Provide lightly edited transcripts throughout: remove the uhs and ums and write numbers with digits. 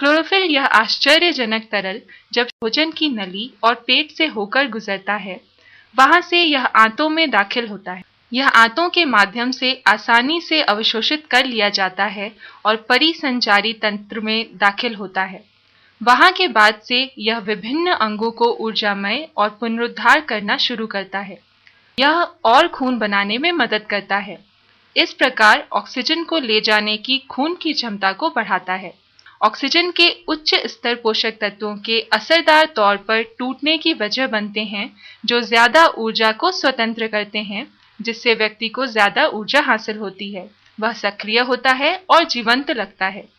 Chlorophyll यह आश्चर्यजनक तरल जब भोजन की नली और पेट से होकर गुजरता है, वहां से यह आंतों में दाखिल होता है। यह आंतों के माध्यम से आसानी से अवशोषित कर लिया जाता है और परिसंचारी तंत्र में दाखिल होता है। वहां के बाद से यह विभिन्न अंगों को ऊर्जामय और पुनरुद्धार करना शुरू करता है। यह और खून बनाने में मदद करता है। इस प्रकार ऑक्सीजन को ले जाने की खून की क्षमता को बढ़ाता है। ऑक्सीजन के उच्च स्तर पोषक तत्वों के असरदार तौर पर टूटने की वजह बनते हैं, जो ज्यादा ऊर्जा को स्वतंत्र करते हैं, जिससे व्यक्ति को ज्यादा ऊर्जा हासिल होती है। वह सक्रिय होता है और जीवंत लगता है।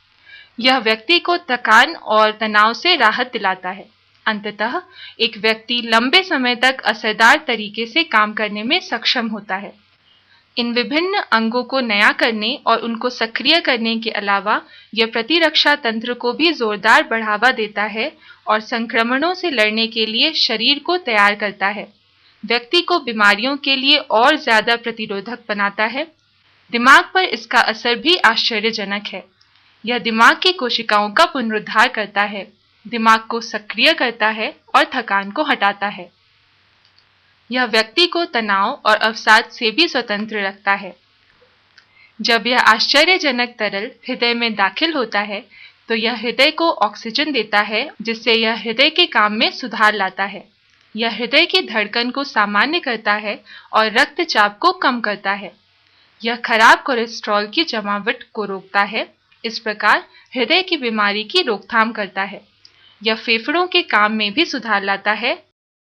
यह व्यक्ति को थकान और तनाव से राहत दिलाता है। अंततः एक व्यक्ति लंबे समय तक असरदार तरीके से काम करने में सक्षम होता है। इन विभिन्न अंगों को नया करने और उनको सक्रिय करने के अलावा यह प्रतिरक्षा तंत्र को भी जोरदार बढ़ावा देता है और संक्रमणों से लड़ने के लिए शरीर को तैयार करता है। व्यक्ति को बीमारियों के लिए और ज्यादा प्रतिरोधक बनाता है। दिमाग पर इसका असर भी आश्चर्यजनक है। यह दिमाग की कोशिकाओं का पुनरुद्धार करता है, दिमाग को सक्रिय करता है और थकान को हटाता है। यह व्यक्ति को तनाव और अवसाद से भी स्वतंत्र रखता है। जब यह आश्चर्यजनक तरल हृदय में दाखिल होता है, तो यह हृदय को ऑक्सीजन देता है, जिससे यह हृदय के काम में सुधार लाता है। यह हृदय की धड़कन को सामान्य करता है और रक्तचाप को कम करता है। यह खराब कोलेस्ट्रॉल की जमावट को रोकता है। इस प्रकार हृदय की बीमारी की रोकथाम करता है। यह फेफड़ों के काम में भी सुधार लाता है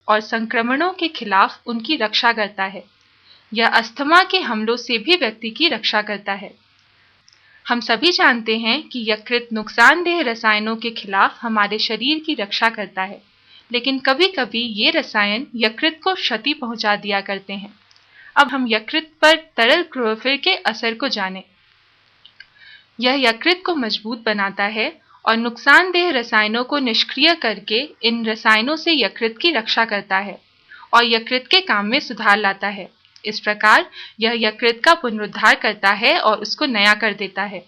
और संक्रमणों के खिलाफ उनकी रक्षा करता है। यह अस्थमा के हमलों से भी व्यक्ति की रक्षा करता है। हम सभी जानते हैं कि यकृत नुकसानदेह रसायनों के खिलाफ हमारे शरीर की रक्षा करता है, लेकिन कभी-कभी ये रसायन यकृत को क्षति पहुंचा दिया करते हैं। अब हम यकृत पर तरल क्लोरोफिल के असर को जानें। यह यकृत को मजबूत बनाता है और नुकसानदेह रसायनों को निष्क्रिय करके इन रसायनों से यकृत की रक्षा करता है और यकृत के काम में सुधार लाता है। इस प्रकार यह यकृत का पुनरुद्धार करता है और उसको नया कर देता है।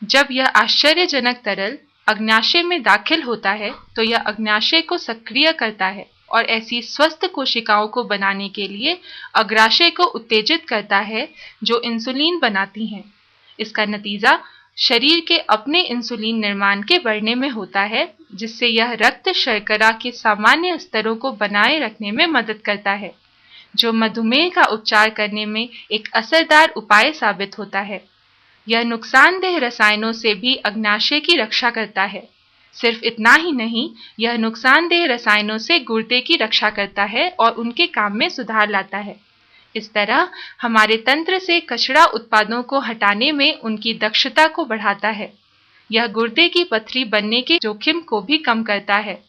जब यह आश्चर्यजनक तरल अग्न्याशय में दाखिल होता है, तो यह अग्न्याशय को सक्रिय करता है और ऐसी स्वस्थ कोशिकाओं को बनाने के लिए अग्राशय को उत्तेजित करता है, जो इंसुलिन बनाती हैं। इसका नतीजा शरीर के अपने इंसुलिन निर्माण के बढ़ने में होता है, जिससे यह रक्त शर्करा के सामान्य स्तरों को बनाए रखने में मदद करता है, जो मधुमेह का उपचार करने में एक असरदार उपाय साबित होता है। यह नुकसानदेह रसायनों से भी अग्न्याशय की रक्षा करता है। सिर्फ इतना ही नहीं, यह नुकसानदेह रसायनों से गुर्दे की रक्षा करता है और उनके काम में सुधार लाता है। इस तरह हमारे तंत्र से कचरा उत्पादों को हटाने में उनकी दक्षता को बढ़ाता है। यह गुर्दे की पथरी बनने के जोखिम को भी कम करता है।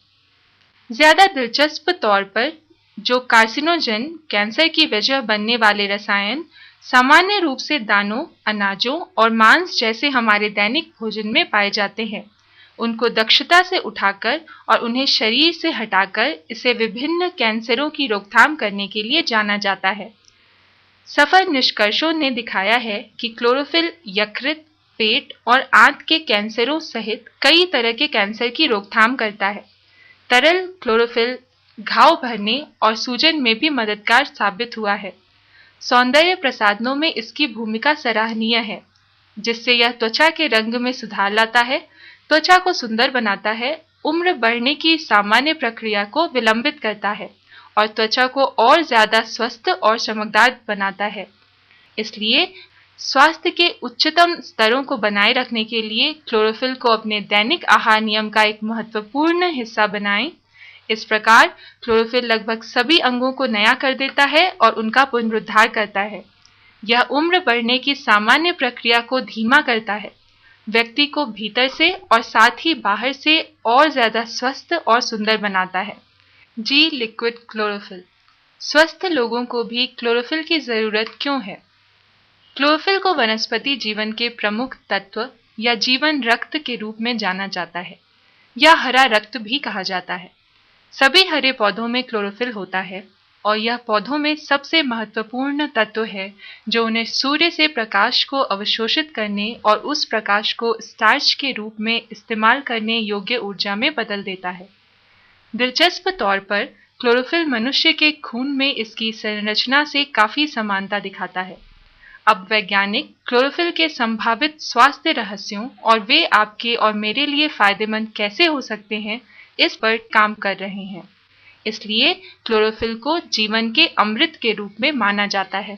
ज्यादा दिलचस्प तौर पर, जो कार्सिनोजन कैंसर की वजह बनने वाले रसायन सामान्य रूप से दानों, अनाजों और मांस जैसे हमारे दैनिक भोजन में पाए जाते हैं, उनको दक्षता से उठाकर और उन्हें शरीर से हटाकर इसे विभिन्न कैंसरों की रोकथाम करने के लिए जाना जाता है। सफल निष्कर्षों ने दिखाया है कि क्लोरोफिल यकृत, पेट और आंत के कैंसरों सहित कई तरह के कैंसर की रोकथाम करता है। तरल क्लोरोफिल घाव भरने और सूजन में भी मददगार साबित हुआ है। सौंदर्य प्रसाधनों में इसकी भूमिका सराहनीय है, जिससे यह त्वचा के रंग में सुधार लाता है, त्वचा को सुंदर बनाता है, उम्र बढ़ने की सामान्य प्रक्रिया को विलंबित करता है और त्वचा को और ज्यादा स्वस्थ और चमकदार बनाता है। इसलिए स्वास्थ्य के उच्चतम स्तरों को बनाए रखने के लिए क्लोरोफिल को अपने दैनिक आहार नियम का एक महत्वपूर्ण हिस्सा बनाएं। इस प्रकार क्लोरोफिल लगभग सभी अंगों को नया कर देता है और उनका पुनरुद्धार करता है। यह उम्र बढ़ने की सामान्य प्रक्रिया को धीमा करता है, व्यक्ति को भीतर से और साथ ही बाहर से और ज्यादा स्वस्थ और सुंदर बनाता है। जी लिक्विड क्लोरोफिल। स्वस्थ लोगों को भी क्लोरोफिल की जरूरत क्यों है? क्लोरोफिल को वनस्पति जीवन के प्रमुख तत्व या जीवन रक्त के रूप में जाना जाता है, या हरा रक्त भी कहा जाता है। सभी हरे पौधों में क्लोरोफिल होता है। और यह पौधों में सबसे महत्वपूर्ण तत्व है जो उन्हें सूर्य से प्रकाश को अवशोषित करने और उस प्रकाश को स्टार्च के रूप में इस्तेमाल करने योग्य ऊर्जा में बदल देता है। दिलचस्प तौर पर क्लोरोफिल मनुष्य के खून में इसकी संरचना से काफी समानता दिखाता है। अब वैज्ञानिक क्लोरोफिल के संभावित स्वास्थ्य रहस्यों और वे आपके और मेरे लिए फायदेमंद कैसे हो सकते हैं, इस पर काम कर रहे हैं। इसलिए क्लोरोफिल को जीवन के अमृत के रूप में माना जाता है।